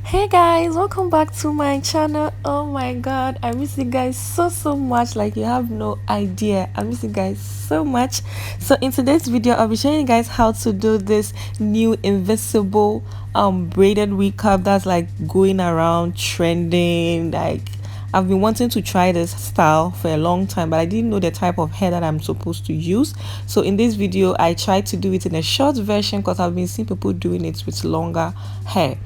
Hey guys, welcome back to my channel. Oh my god, I miss you guys so much. Like, you have no idea. I miss you guys so much. So in today's video, I'll be showing you guys how to do this new invisible braided wig cap that's like going around trending. Like, I've been wanting to try this style for a long time, but I didn't know the type of hair that I'm supposed to use. So in this video, I tried to do it in a short version because I've been seeing people doing it with longer hair.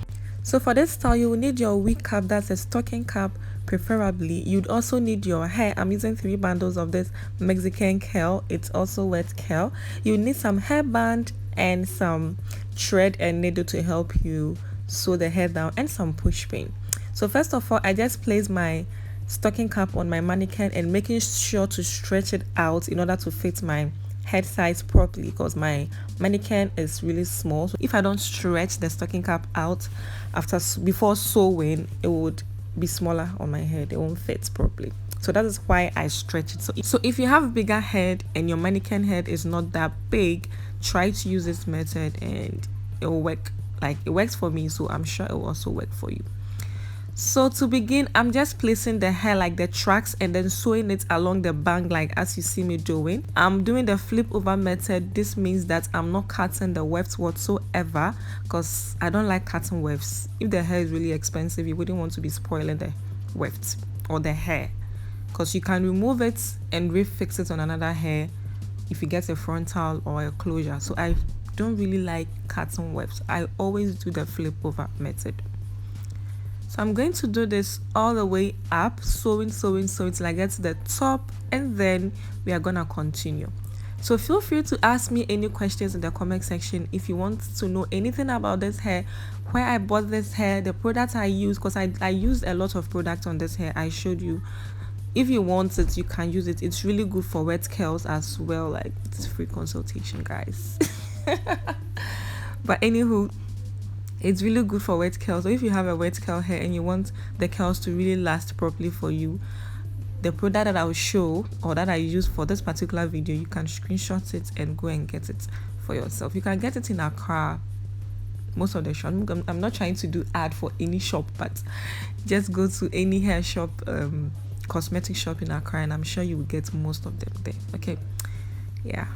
So for this style, you will need your wig cap, that's a stocking cap preferably. You'd also need your hair. I'm using 3 bundles of this Mexican curl. It's also wet curl. You need some hairband and some thread and needle to help you sew the hair down, and some push pin. So first of all, I just place my stocking cap on my mannequin and making sure to stretch it out in order to fit my head size properly, because my mannequin is really small. So if I don't stretch the stocking cap out before sewing, it would be smaller on my head. It won't fit properly. So that is why I stretch it. So if you have a bigger head and your mannequin head is not that big, try to use this method and it will work. Like, it works for me, so I'm sure it will also work for you. So to begin, I'm just placing the hair like the tracks and then sewing it along the bang, like as you see me doing. I'm doing the flip over method. This means that I'm not cutting the wefts whatsoever, because I don't like cutting wefts. If the hair is really expensive, you wouldn't want to be spoiling the wefts or the hair, because you can remove it and refix it on another hair if you get a frontal or a closure. So I don't really like cutting wefts. I always do the flip over method. So I'm going to do this all the way up, sewing till I get to the top, and then we are gonna continue. So feel free to ask me any questions in the comment section if you want to know anything about this hair, where I bought this hair, the products I use, because I used a lot of products on this hair. I showed you. If you want it, you can use it. It's really good for wet curls as well. Like, it's free consultation, guys. But anywho, it's really good for wet curls. So if you have a wet curl hair and you want the curls to really last properly for you, the product that I will show, or that I use for this particular video, you can screenshot it and go and get it for yourself. You can get it in Accra, most of the shop. I'm not trying to do ad for any shop, but just go to any hair shop, cosmetic shop in Accra, and I'm sure you will get most of them there. Okay, yeah.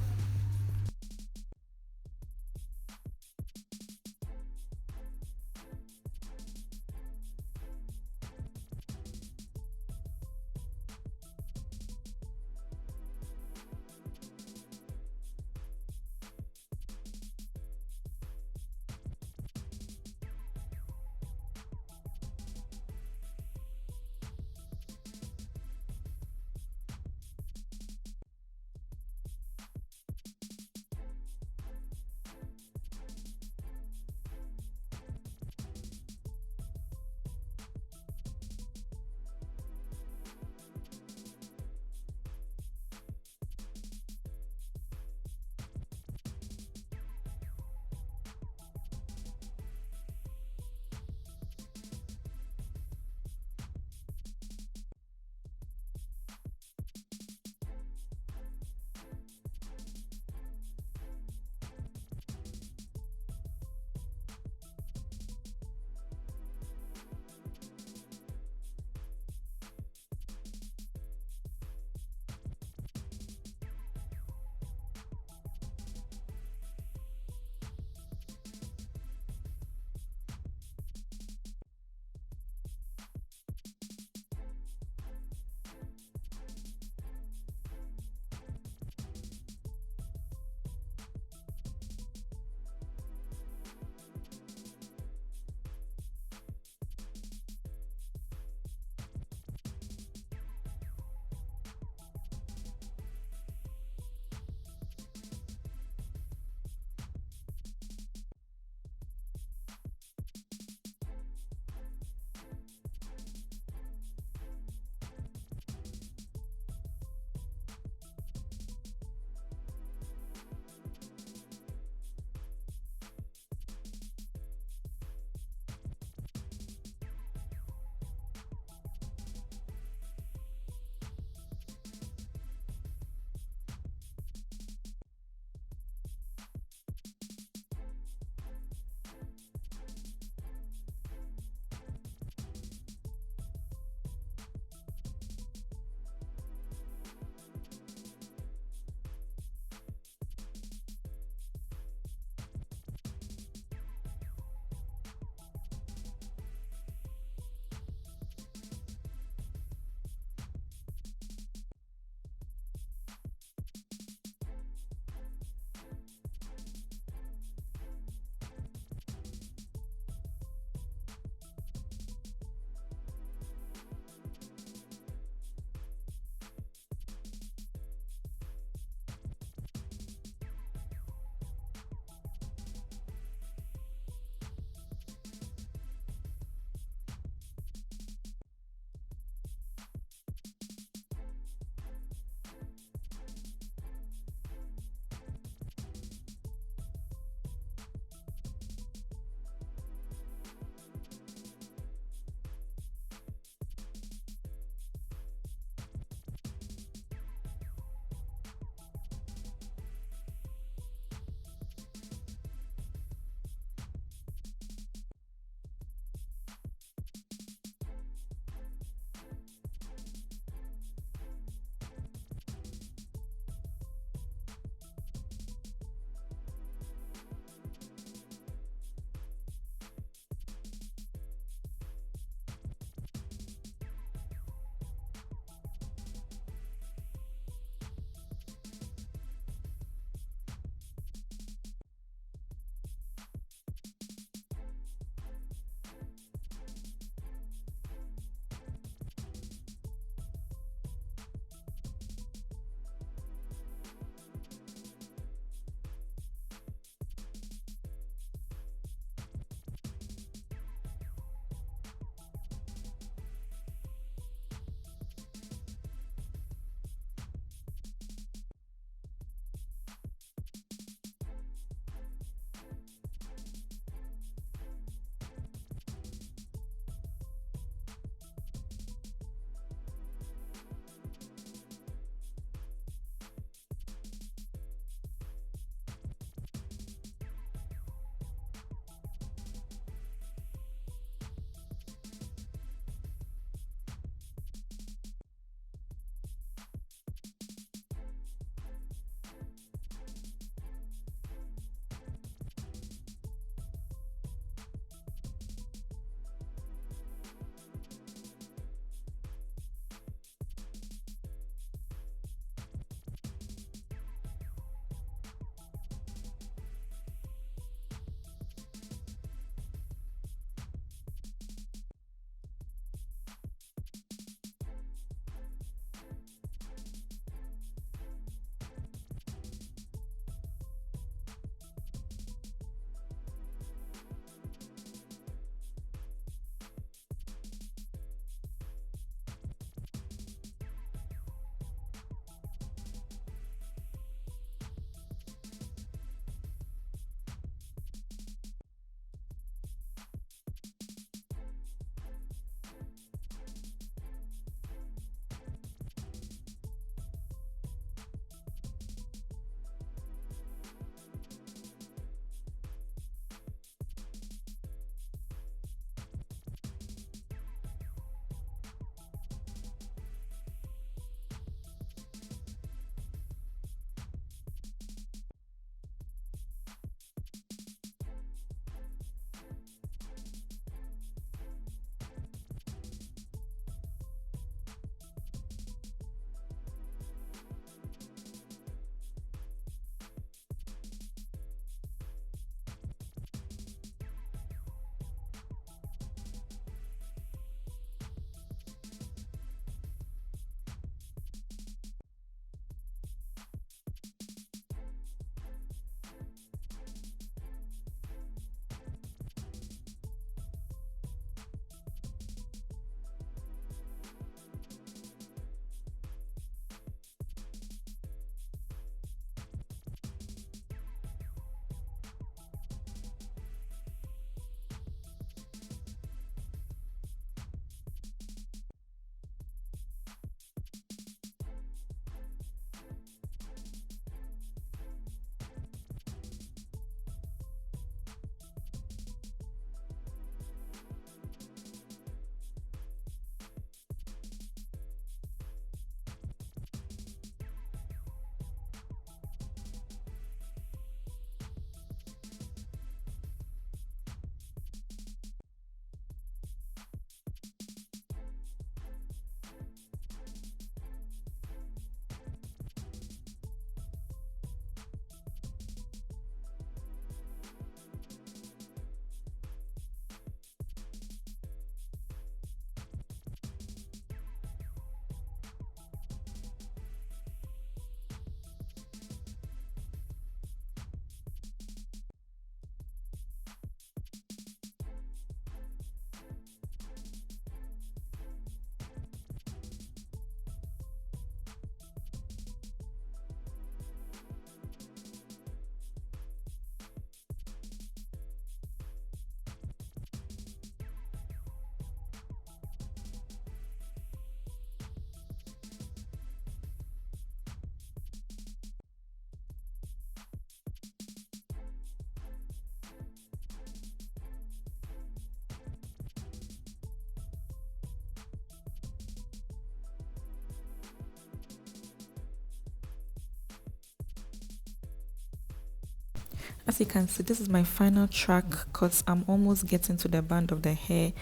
As you can see, this is my final track because I'm almost getting to the band of the hair.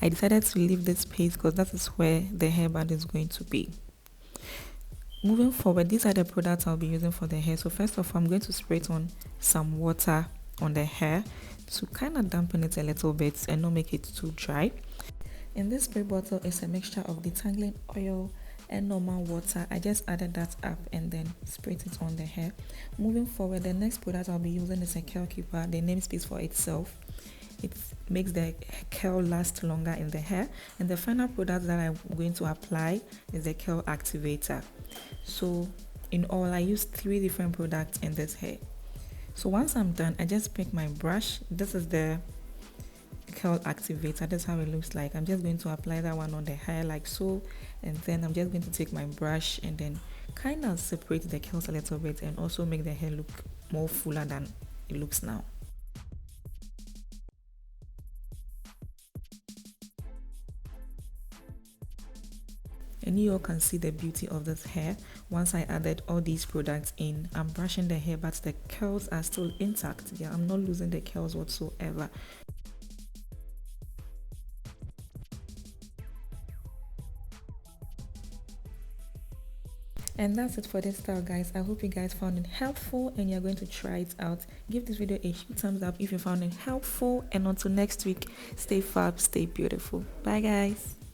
I decided to leave this space because that is where the hairband is going to be. Moving forward, these are the products I'll be using for the hair. So first off, I'm going to spray it on some water on the hair to kind of dampen it a little bit and not make it too dry. In this spray bottle is a mixture of detangling oil and normal water. I just added that up and then sprayed it on the hair. Moving forward, the next product I'll be using is a curl keeper. The name speaks for itself. It makes the curl last longer in the hair. And the final product that I'm going to apply is the curl activator. So in all, I use 3 different products in this hair. So once I'm done, I just pick my brush. This is the curl activator. That's how it looks like. I'm just going to apply that one on the hair like so, and then I'm just going to take my brush and then kind of separate the curls a little bit and also make the hair look more fuller than it looks now. And you all can see the beauty of this hair. Once I added all these products in, I'm brushing the hair, but the curls are still intact. Yeah, I'm not losing the curls whatsoever. And that's it for this style, guys. I hope you guys found it helpful and you're going to try it out. Give this video a huge thumbs up if you found it helpful, and until next week, stay fab, stay beautiful. Bye guys.